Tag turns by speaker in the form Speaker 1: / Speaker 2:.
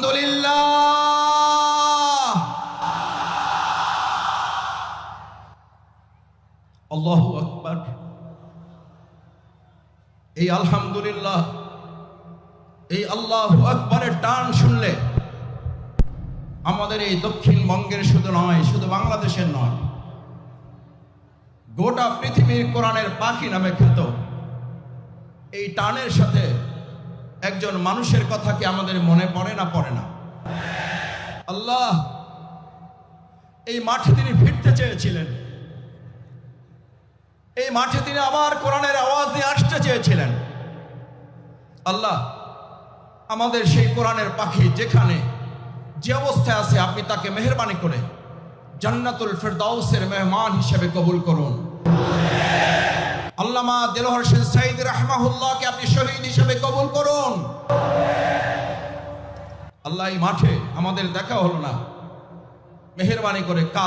Speaker 1: আলহামদুলিল্লাহ, আল্লাহু আকবার। এই আলহামদুলিল্লাহ, এই আল্লাহু আকবারের টান শুনলে আমাদের এই দক্ষিণবঙ্গের শুধু নয়, শুধু বাংলাদেশের নয়, গোটা পৃথিবীর কোরআনের পাখি নামে খ্যাত এই টানের সাথে একজন মানুষের কথা কি আমাদের মনে পড়ে না? পড়ে না? আল্লাহ এই মাঠে তিনি ফিরতে চেয়েছিলেন, এই মাঠে তিনি আবার কোরআনের আওয়াজ নিয়ে আসতে চেয়েছিলেন। আল্লাহ আমাদের সেই কোরআনের পাখি যেখানে যে অবস্থায় আছে, আপনি তাকে মেহেরবানি করে জান্নাতুল ফেরদাউসের মেহমান হিসেবে কবুল করুন। আল্লামা দেলোয়ার হোসেন সাঈদী রাহমাহুল্লাহকে আপনি শহীদ হিসেবে কবুল করুন। আল্লাহ এই মাঠে আমাদের দেখা হলো না, মেহেরবানি করে